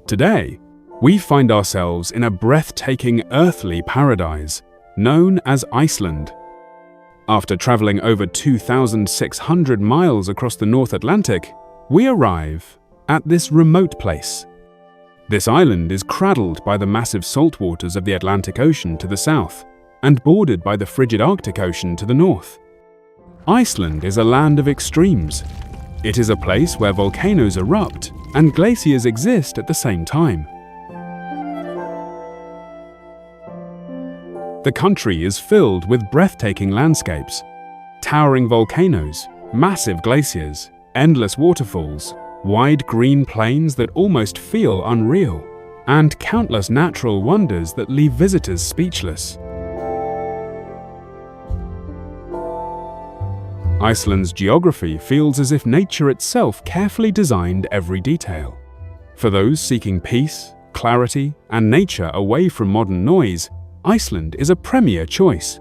Today, we find ourselves in a breathtaking earthly paradise known as Iceland. After traveling over 2,600 miles across the North Atlantic, we arrive at this remote place. This island is cradled by the massive salt waters of the Atlantic Ocean to the south and bordered by the frigid Arctic Ocean to the north. Iceland is a land of extremes. It is a place where volcanoes erupt and glaciers exist at the same time. The country is filled with breathtaking landscapes, towering volcanoes, massive glaciers, endless waterfalls, wide green plains that almost feel unreal, and countless natural wonders that leave visitors speechless. Iceland's geography feels as if nature itself carefully designed every detail. For those seeking peace, clarity, and nature away from modern noise, Iceland is a premier choice.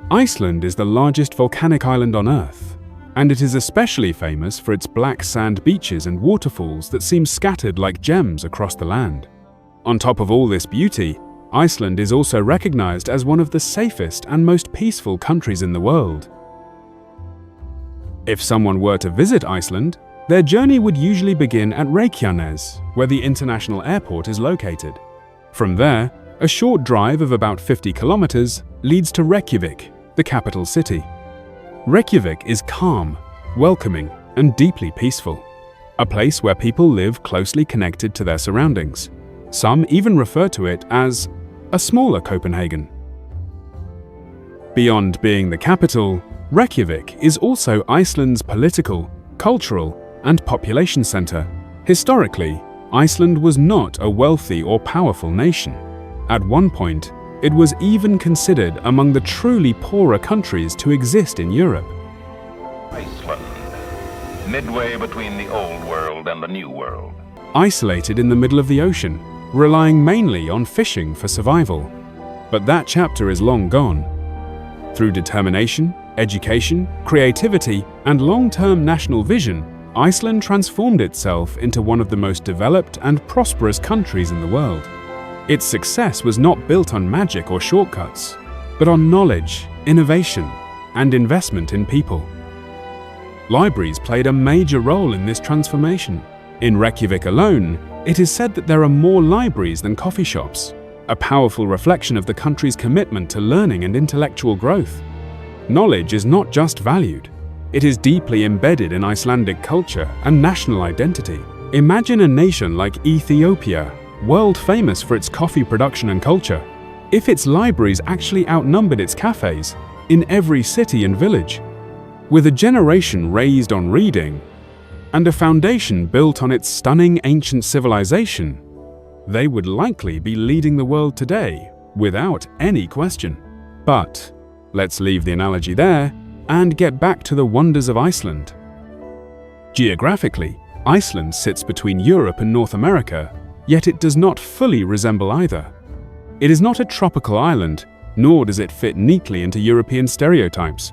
Iceland is the largest volcanic island on Earth, and it is especially famous for its black sand beaches and waterfalls that seem scattered like gems across the land. On top of all this beauty, Iceland is also recognized as one of the safest and most peaceful countries in the world. If someone were to visit Iceland, their journey would usually begin at Reykjanes, where the international airport is located. From there, a short drive of about 50 kilometers leads to Reykjavik, the capital city. Reykjavik is calm, welcoming, and deeply peaceful, a place where people live closely connected to their surroundings. Some even refer to it as a smaller Copenhagen. Beyond being the capital, Reykjavik is also Iceland's political, cultural, and population center. Historically, Iceland was not a wealthy or powerful nation. At one point, it was even considered among the truly poorer countries to exist in Europe. Iceland, midway between the old world and the new world. Isolated in the middle of the ocean, relying mainly on fishing for survival. But that chapter is long gone. Through determination, education, creativity, and long-term national vision, Iceland transformed itself into one of the most developed and prosperous countries in the world. Its success was not built on magic or shortcuts, but on knowledge, innovation, and investment in people. Libraries played a major role in this transformation. In Reykjavik alone, it is said that there are more libraries than coffee shops, a powerful reflection of the country's commitment to learning and intellectual growth. Knowledge is not just valued, it is deeply embedded in Icelandic culture and national identity. Imagine a nation like Ethiopia, world famous for its coffee production and culture, if its libraries actually outnumbered its cafes in every city and village. With a generation raised on reading and a foundation built on its stunning ancient civilization, they would likely be leading the world today without any question. But let's leave the analogy there and get back to the wonders of Iceland. Geographically, Iceland sits between Europe and North America, yet it does not fully resemble either. It is not a tropical island, nor does it fit neatly into European stereotypes.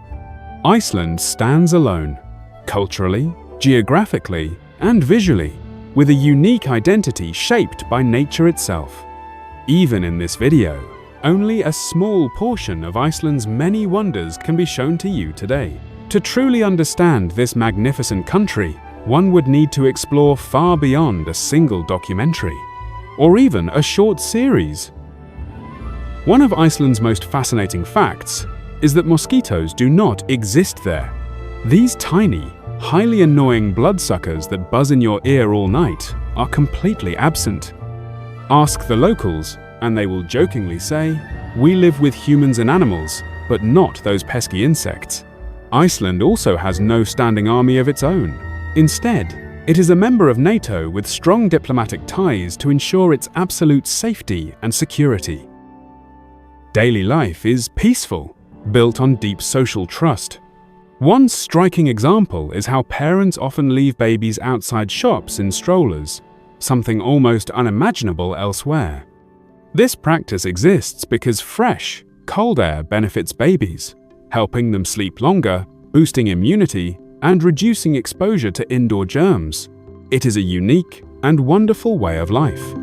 Iceland stands alone, culturally, geographically, and visually, with a unique identity shaped by nature itself. Even in this video, only a small portion of Iceland's many wonders can be shown to you today. To truly understand this magnificent country, one would need to explore far beyond a single documentary, or even a short series. One of Iceland's most fascinating facts is that mosquitoes do not exist there. These tiny, highly annoying bloodsuckers that buzz in your ear all night are completely absent. Ask the locals, and they will jokingly say, "We live with humans and animals, but not those pesky insects." Iceland also has no standing army of its own. Instead, it is a member of NATO with strong diplomatic ties to ensure its absolute safety and security. Daily life is peaceful, built on deep social trust. One striking example is how parents often leave babies outside shops in strollers, something almost unimaginable elsewhere. This practice exists because fresh, Cold air benefits babies, helping them sleep longer, boosting immunity, and reducing exposure to indoor germs. It is a unique and wonderful way of life.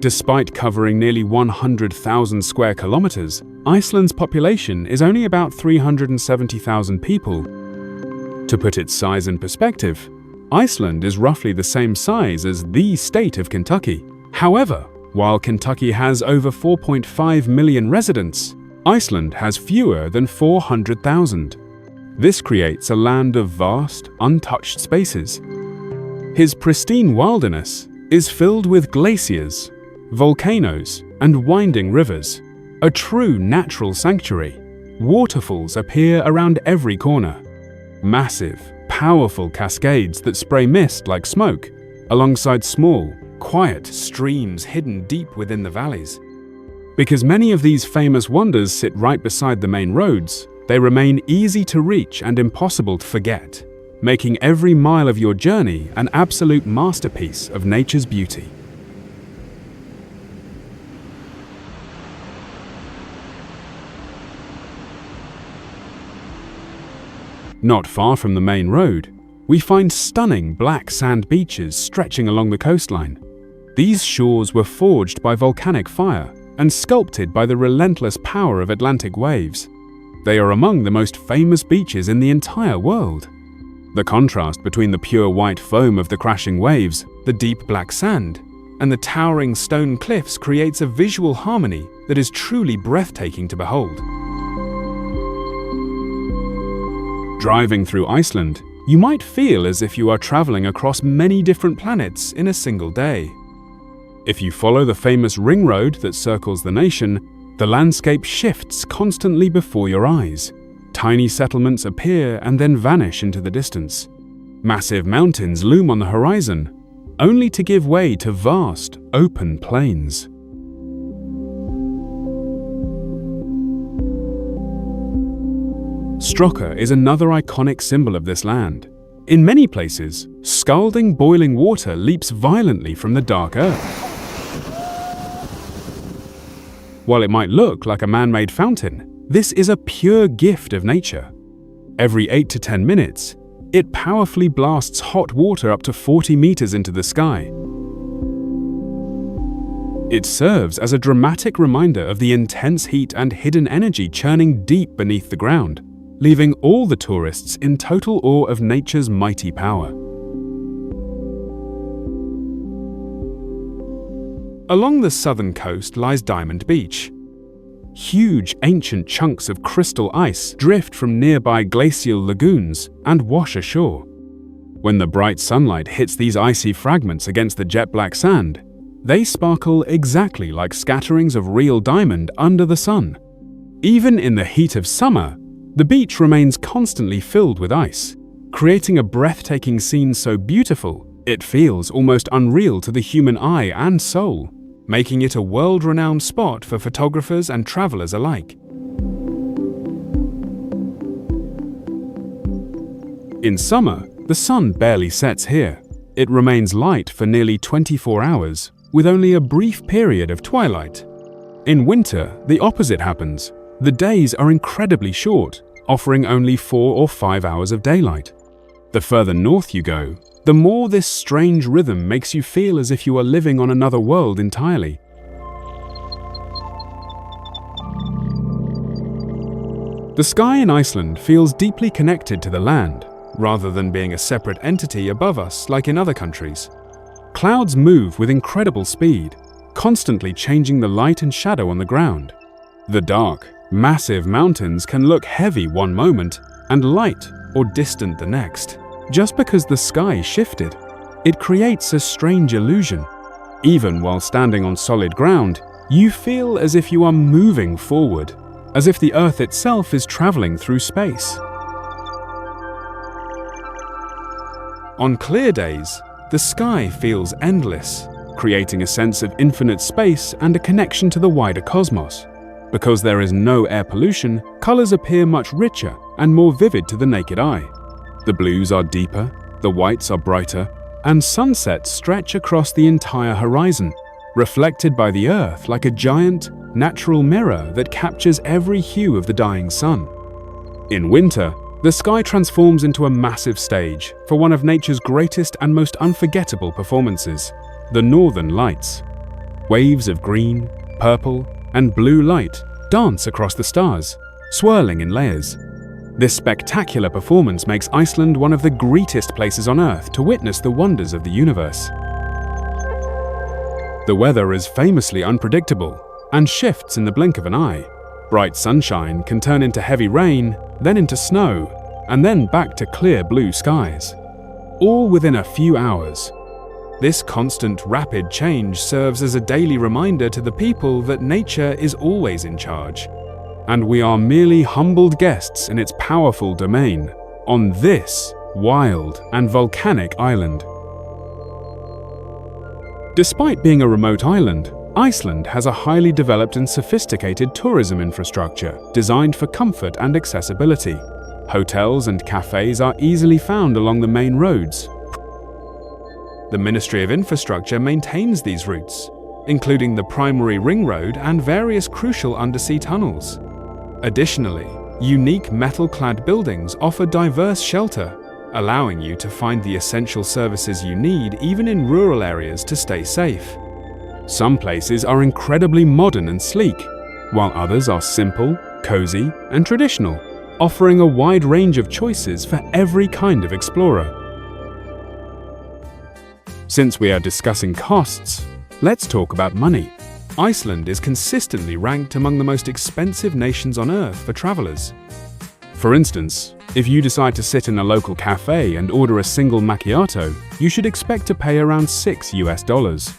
Despite covering nearly 100,000 square kilometers, Iceland's population is only about 370,000 people. To put its size in perspective, Iceland is roughly the same size as the state of Kentucky. However, while Kentucky has over 4.5 million residents, Iceland has fewer than 400,000. This creates a land of vast, untouched spaces. His pristine wilderness is filled with glaciers, volcanoes, and winding rivers. A true natural sanctuary. Waterfalls appear around every corner. Massive, powerful cascades that spray mist like smoke, alongside small, quiet streams hidden deep within the valleys. Because many of these famous wonders sit right beside the main roads, they remain easy to reach and impossible to forget, making every mile of your journey an absolute masterpiece of nature's beauty. Not far from the main road, we find stunning black sand beaches stretching along the coastline. These shores were forged by volcanic fire and sculpted by the relentless power of Atlantic waves. They are among the most famous beaches in the entire world. The contrast between the pure white foam of the crashing waves, the deep black sand, and the towering stone cliffs creates a visual harmony that is truly breathtaking to behold. Driving through Iceland, you might feel as if you are traveling across many different planets in a single day. If you follow the famous ring road that circles the nation, the landscape shifts constantly before your eyes. Tiny settlements appear and then vanish into the distance. Massive mountains loom on the horizon, only to give way to vast, open plains. Strokka is another iconic symbol of this land. In many places, scalding boiling water leaps violently from the dark earth. While it might look like a man-made fountain, this is a pure gift of nature. Every 8 to 10 minutes, it powerfully blasts hot water up to 40 meters into the sky. It serves as a dramatic reminder of the intense heat and hidden energy churning deep beneath the ground, leaving all the tourists in total awe of nature's mighty power. Along the southern coast lies Diamond Beach. Huge ancient chunks of crystal ice drift from nearby glacial lagoons and wash ashore. When the bright sunlight hits these icy fragments against the jet-black sand, they sparkle exactly like scatterings of real diamond under the sun. Even in the heat of summer, the beach remains constantly filled with ice, creating a breathtaking scene so beautiful it feels almost unreal to the human eye and soul, making it a world-renowned spot for photographers and travelers alike. In summer, the sun barely sets here. It remains light for nearly 24 hours, with only a brief period of twilight. In winter, the opposite happens. The days are incredibly short, offering only 4 or 5 hours of daylight. The further north you go, the more this strange rhythm makes you feel as if you are living on another world entirely. The sky in Iceland feels deeply connected to the land, rather than being a separate entity above us like in other countries. Clouds move with incredible speed, constantly changing the light and shadow on the ground. The dark, massive mountains can look heavy one moment and light or distant the next. Just because the sky shifted, it creates a strange illusion. Even while standing on solid ground, you feel as if you are moving forward, as if the Earth itself is traveling through space. On clear days, the sky feels endless, creating a sense of infinite space and a connection to the wider cosmos. Because there is no air pollution, colors appear much richer and more vivid to the naked eye. The blues are deeper, the whites are brighter, and sunsets stretch across the entire horizon, reflected by the Earth like a giant, natural mirror that captures every hue of the dying sun. In winter, the sky transforms into a massive stage for one of nature's greatest and most unforgettable performances, the Northern Lights. Waves of green, purple, and blue light dance across the stars, swirling in layers. This spectacular performance makes Iceland one of the greatest places on Earth to witness the wonders of the universe. The weather is famously unpredictable and shifts in the blink of an eye. Bright sunshine can turn into heavy rain, then into snow, and then back to clear blue skies, all within a few hours. This constant, rapid change serves as a daily reminder to the people that nature is always in charge, and we are merely humbled guests in its powerful domain on this wild and volcanic island. Despite being a remote island, Iceland has a highly developed and sophisticated tourism infrastructure designed for comfort and accessibility. Hotels and cafes are easily found along the main roads. The Ministry of Infrastructure maintains these routes, including the primary ring road and various crucial undersea tunnels. Additionally, unique metal-clad buildings offer diverse shelter, allowing you to find the essential services you need even in rural areas to stay safe. Some places are incredibly modern and sleek, while others are simple, cozy, and traditional, offering a wide range of choices for every kind of explorer. Since we are discussing costs, let's talk about money. Iceland is consistently ranked among the most expensive nations on Earth for travelers. For instance, if you decide to sit in a local cafe and order a single macchiato, you should expect to pay around $6.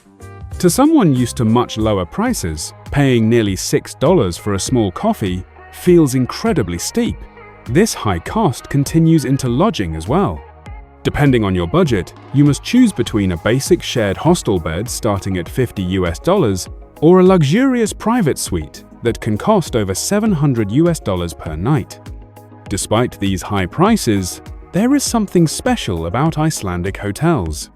To someone used to much lower prices, paying nearly $6 for a small coffee feels incredibly steep. This high cost continues into lodging as well. Depending on your budget, you must choose between a basic shared hostel bed starting at $50 or a luxurious private suite that can cost over $700 per night. Despite these high prices, there is something special about Icelandic hotels.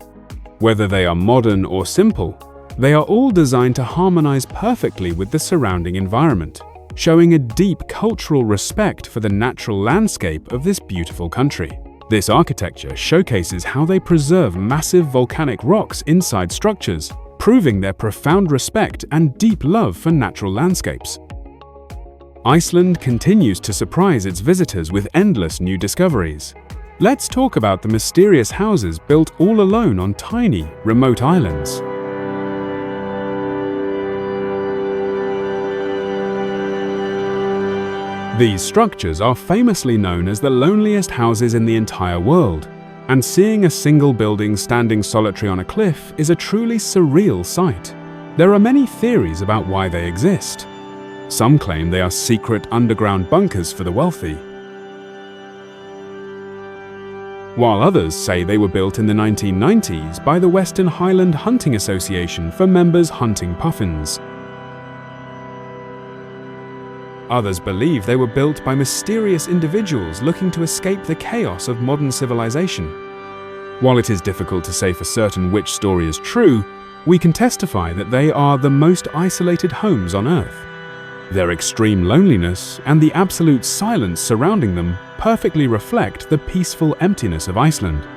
Whether they are modern or simple, they are all designed to harmonize perfectly with the surrounding environment, showing a deep cultural respect for the natural landscape of this beautiful country. This architecture showcases how they preserve massive volcanic rocks inside structures, proving their profound respect and deep love for natural landscapes. Iceland continues to surprise its visitors with endless new discoveries. Let's talk about the mysterious houses built all alone on tiny, remote islands. These structures are famously known as the loneliest houses in the entire world, and seeing a single building standing solitary on a cliff is a truly surreal sight. There are many theories about why they exist. Some claim they are secret underground bunkers for the wealthy, while others say they were built in the 1990s by the Western Highland Hunting Association for members hunting puffins. Others believe they were built by mysterious individuals looking to escape the chaos of modern civilization. While it is difficult to say for certain which story is true, we can testify that they are the most isolated homes on Earth. Their extreme loneliness and the absolute silence surrounding them perfectly reflect the peaceful emptiness of Iceland.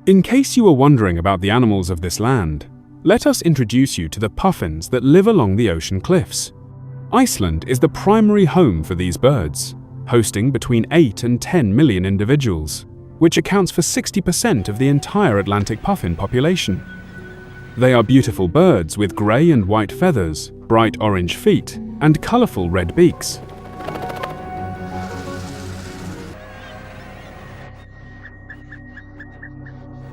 In case you were wondering about the animals of this land, let us introduce you to the puffins that live along the ocean cliffs. Iceland is the primary home for these birds, hosting between 8 and 10 million individuals, which accounts for 60% of the entire Atlantic puffin population. They are beautiful birds with grey and white feathers, bright orange feet, and colourful red beaks.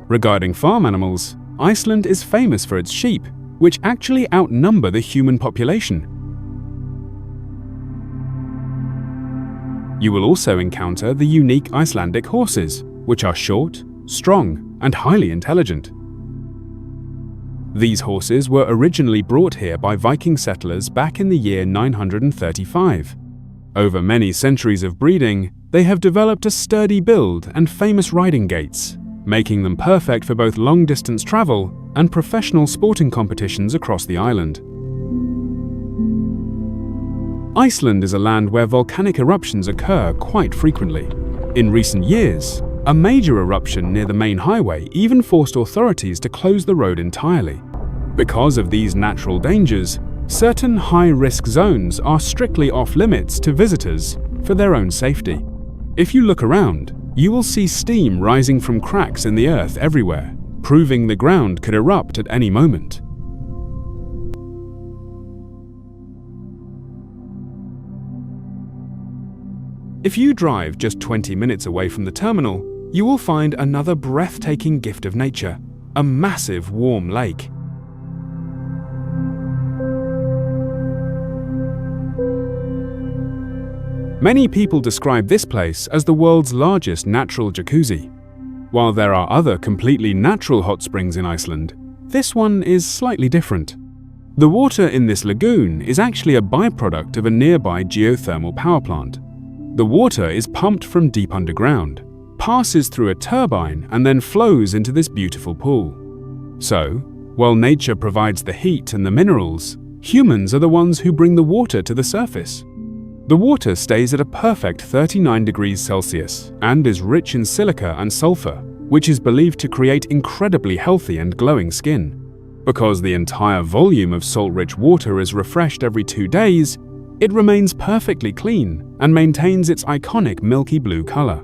Regarding farm animals, Iceland is famous for its sheep, which actually outnumber the human population. You will also encounter the unique Icelandic horses, which are short, strong, and highly intelligent. These horses were originally brought here by Viking settlers back in the year 935. Over many centuries of breeding, they have developed a sturdy build and famous riding gaits, making them perfect for both long-distance travel and professional sporting competitions across the island. Iceland is a land where volcanic eruptions occur quite frequently. In recent years, a major eruption near the main highway even forced authorities to close the road entirely. Because of these natural dangers, certain high-risk zones are strictly off-limits to visitors for their own safety. If you look around, you will see steam rising from cracks in the earth everywhere, proving the ground could erupt at any moment. If you drive just 20 minutes away from the terminal, you will find another breathtaking gift of nature, a massive warm lake. Many people describe this place as the world's largest natural jacuzzi. While there are other completely natural hot springs in Iceland, this one is slightly different. The water in this lagoon is actually a byproduct of a nearby geothermal power plant. The water is pumped from deep underground, passes through a turbine, and then flows into this beautiful pool. So, while nature provides the heat and the minerals, humans are the ones who bring the water to the surface. The water stays at a perfect 39 degrees Celsius and is rich in silica and sulfur, which is believed to create incredibly healthy and glowing skin. Because the entire volume of salt-rich water is refreshed every 2 days, it remains perfectly clean and maintains its iconic milky blue color.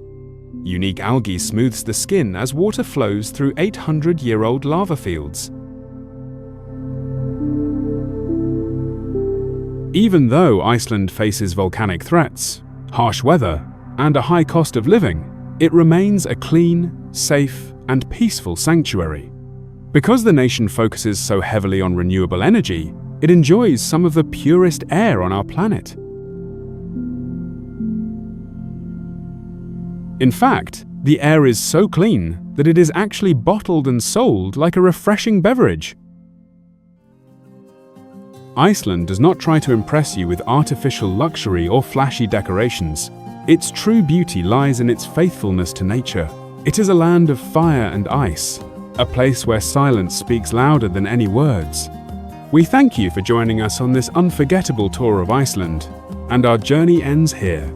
Unique algae smooths the skin as water flows through 800-year-old lava fields. Even though Iceland faces volcanic threats, harsh weather, and a high cost of living, it remains a clean, safe, and peaceful sanctuary. Because the nation focuses so heavily on renewable energy, it enjoys some of the purest air on our planet. In fact, the air is so clean that it is actually bottled and sold like a refreshing beverage. Iceland does not try to impress you with artificial luxury or flashy decorations. Its true beauty lies in its faithfulness to nature. It is a land of fire and ice, a place where silence speaks louder than any words. We thank you for joining us on this unforgettable tour of Iceland, and our journey ends here.